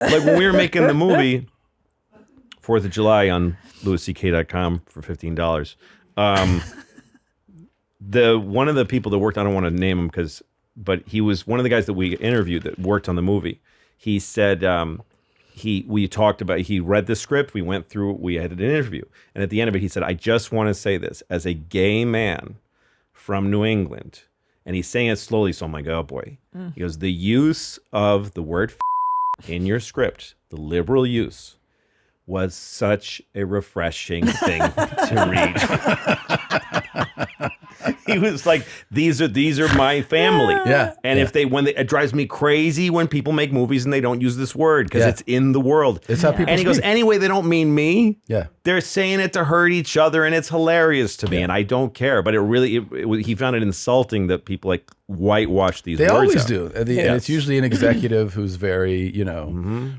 Like when we were making the movie 4th of July on louisck.com for $15. One of the people that worked, I don't want to name him but he was one of the guys that we interviewed that worked on the movie. He said we talked about, he read the script, we went through, we had an interview, and at the end of it he said, I just want to say this as a gay man from New England, and he's saying it slowly, so I'm like, oh boy. He goes, the use of the word in your script, the liberal use, was such a refreshing thing to read. He was like, these are my family. Yeah. And it drives me crazy when people make movies and they don't use this word because it's in the world. It's how people And he goes, speak. anyway, they don't mean me. Yeah. They're saying it to hurt each other, and it's hilarious to me, and I don't care. But he found it insulting that people like whitewash these words. They always out. do, and it's usually an executive who's very,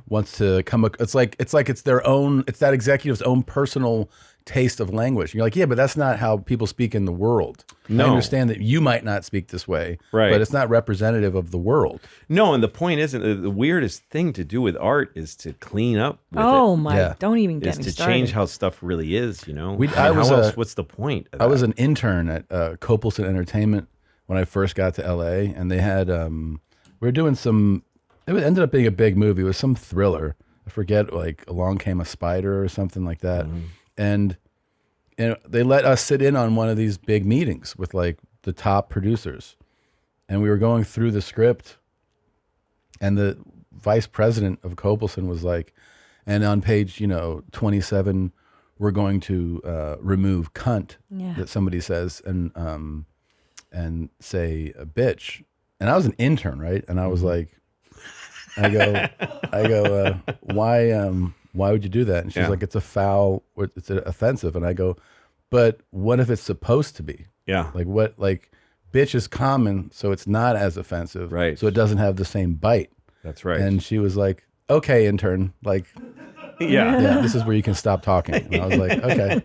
wants to come. It's like it's their own. It's that executive's own personal taste of language. You're like, yeah, but that's not how people speak in the world. No. I understand that you might not speak this way, right? But it's not representative of the world. No, and the point isn't, the weirdest thing to do with art is to clean up with my, don't even get me to started. change how stuff really is, you know? What's the point of I was an intern at Copelson Entertainment when I first got to LA, and they had, we were doing it ended up being a big movie. It was some thriller. I forget, like Along Came a Spider or something like that. And they let us sit in on one of these big meetings with like the top producers. And we were going through the script, and the vice president of Copelson was like, and on page, 27, we're going to remove cunt that somebody says and say a bitch. And I was an intern, right? And I was like, I go, why would you do that? And she's like, it's a foul, or it's offensive. And I go, but what if it's supposed to be? Yeah. Like bitch is common, so it's not as offensive. Right. So it doesn't have the same bite. That's right. And she was like, okay, intern, like, yeah, this is where you can stop talking. And I was like, okay.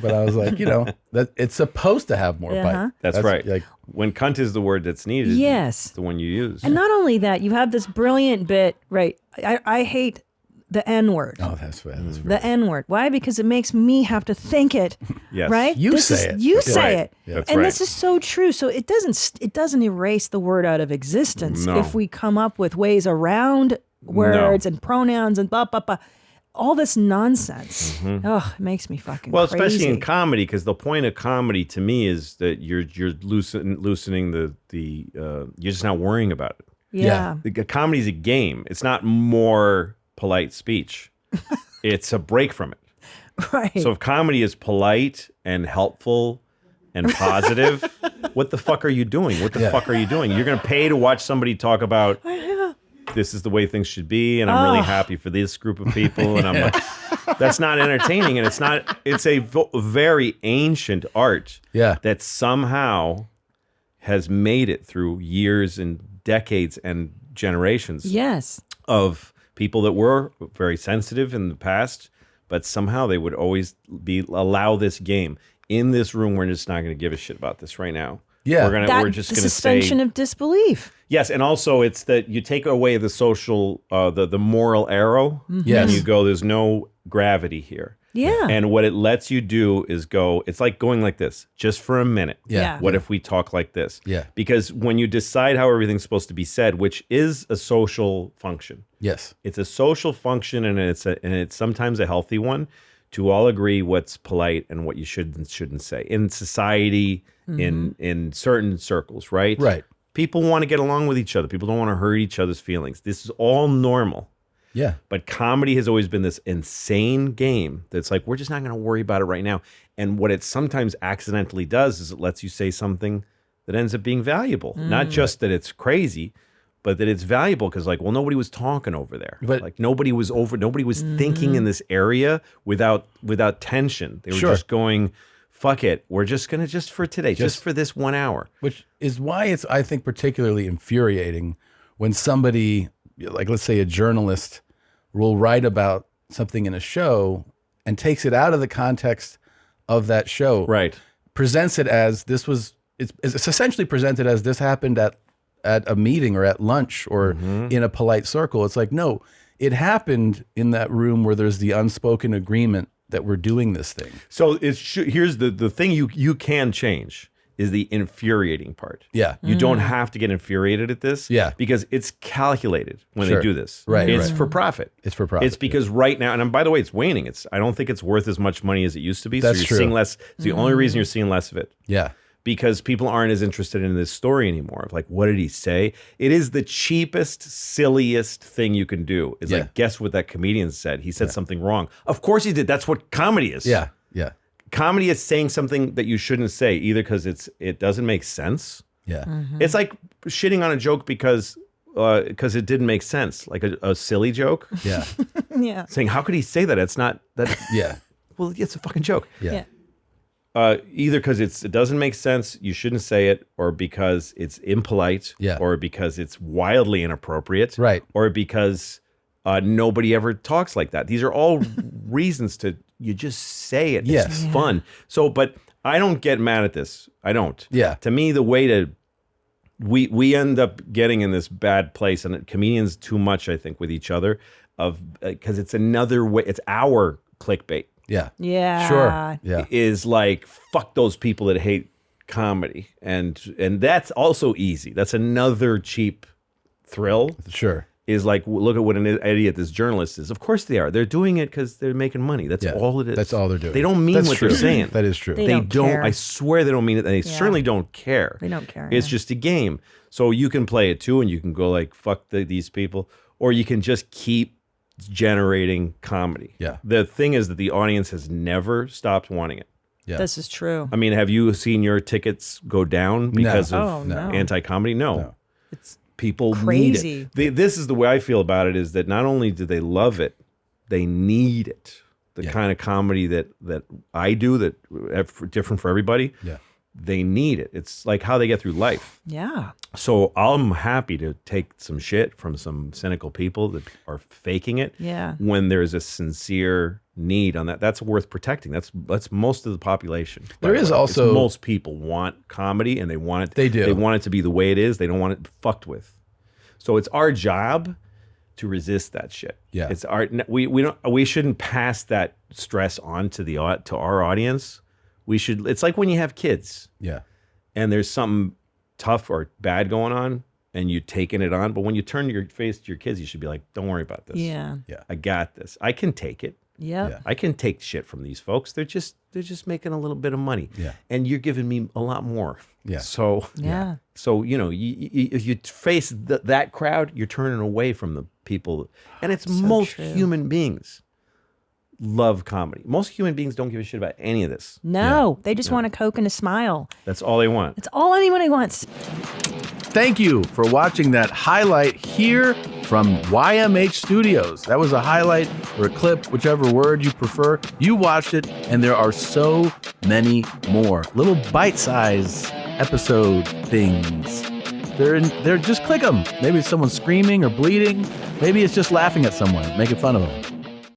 But I was like, that it's supposed to have more bite. That's right. Like, when cunt is the word that's needed, it's the one you use. And not only that, you have this brilliant bit, right? I hate the N-word. Oh, that's the N-word. Why? Because it makes me have to think it. Yes. Right? You say it. You say it. Yeah. That's and right. this is so true. So it doesn't erase the word out of existence No. if we come up with ways around words and pronouns and blah, blah, blah. All this nonsense. Oh, it makes me fucking crazy. Especially in comedy, because the point of comedy to me is that you're loosening the you're just not worrying about it. Yeah. Comedy's a game. It's not more polite speech. It's a break from it. Right. So if comedy is polite and helpful and positive, what the fuck are you doing? What the fuck are you doing? You're going to pay to watch somebody talk about this is the way things should be, and I'm really happy for this group of people, and I'm like, that's not entertaining, and it's a very ancient art that somehow has made it through years and decades and generations of people that were very sensitive in the past, but somehow they would always allow this game. In this room, we're just not going to give a shit about this right now. Yeah. We're just going to say suspension of disbelief. Yes, and also it's that you take away the social, the moral arrow, Yes. and you go, there's no gravity here. Yeah. And what it lets you do is go, it's like going like this, just for a minute. Yeah. What if we talk like this? Yeah. Because when you decide how everything's supposed to be said, which is a social function. Yes. It's a social function, and it's sometimes a healthy one, to all agree what's polite and what you should and shouldn't say in society, in certain circles, right? Right. People want to get along with each other. People don't want to hurt each other's feelings. This is all normal. Yeah. But comedy has always been this insane game that's like, we're just not going to worry about it right now. And what it sometimes accidentally does is it lets you say something that ends up being valuable. Not just that it's crazy, but that it's valuable because, like, well, nobody was talking over there. But like nobody was thinking in this area without tension. They were just going, fuck it. We're just going to, just for today, just for this 1 hour. Which is why it's, I think, particularly infuriating when somebody, like let's say a journalist, will write about something in a show and takes it out of the context of that show. Right. Presents it as it's essentially presented as this happened at at a meeting or at lunch or in a polite circle. It's like, no, it happened in that room where there's the unspoken agreement that we're doing this thing. So here's the thing you can change is the infuriating part. Yeah. You don't have to get infuriated at this. Yeah. Because it's calculated when Sure. they do this. Right, It's right. for profit. It's for profit. It's because right now, and by the way, it's waning. I don't think it's worth as much money as it used to be. That's so you're true. seeing less. It's the only reason you're seeing less of it. Yeah. Because people aren't as interested in this story anymore. Of like, what did he say? It is the cheapest, silliest thing you can do. Is Yeah. like, guess what that comedian said? He said something wrong. Of course he did. That's what comedy is. Yeah. Yeah. Comedy is saying something that you shouldn't say, either because it doesn't make sense. Yeah. It's like shitting on a joke because it didn't make sense, like a silly joke. Yeah. Yeah. Saying, how could he say that? It's not that. Yeah. Well, it's a fucking joke. Yeah. Either because it doesn't make sense, you shouldn't say it, or because it's impolite, Yeah. or because it's wildly inappropriate, Right. or because nobody ever talks like that. These are all reasons you just say it. Yes. It's fun. So, but I don't get mad at this. I don't. Yeah. To me, the way to we end up getting in this bad place, and comedians too much, I think, with each other, because it's another way. It's our clickbait. Yeah. Yeah. Sure. Yeah. Is like, fuck those people that hate comedy, and that's also easy. That's another cheap thrill. Sure. Is like, look at what an idiot this journalist is. Of course they are. They're doing it because they're making money. That's Yeah. all it is. That's all they're doing. They don't mean That's what true. they're saying. That is true. They They don't don't. care. I swear they don't mean it. They certainly don't care. They don't care, It's yeah. just a game. So you can play it too, and you can go like, fuck these people, or you can just keep generating comedy. Yeah. The thing is that the audience has never stopped wanting it. Yeah. This is true. I mean, have you seen your tickets go down because No. of Oh, no. anti-comedy? No. It's People crazy. need it. This is the way I feel about it, is that not only do they love it, they need it. The kind of comedy that I do, that different for everybody, Yeah. they need it. It's like how they get through life. yeah. So I'm happy to take some shit from some cynical people that are faking it. Yeah. When there's a sincere need on that, that's worth protecting. That's most of the population. There is also- most people want comedy, and they want it. They do. They want it to be the way it is. They don't want it fucked with. So it's our job to resist that shit. Yeah. It's we shouldn't pass that stress on to our audience. We should. It's like when you have kids Yeah. and there's something tough or bad going on, and you taking it on. But when you turn your face to your kids, you should be like, "Don't worry about this. Yeah. I got this. I can take it. Yep. Yeah. I can take shit from these folks. They're just making a little bit of money. Yeah. And you're giving me a lot more. Yeah. So Yeah. So if you face that crowd, you're turning away from the people, and it's most true. human beings love comedy. Most human beings don't give a shit about any of this. No, they just want a Coke and a smile. That's all they want. That's all anybody wants. Thank you for watching that highlight here from YMH Studios. That was a highlight or a clip, whichever word you prefer. You watched it, and there are so many more little bite-sized episode things. They're just click them. Maybe it's someone screaming or bleeding. Maybe it's just laughing at someone, making fun of them.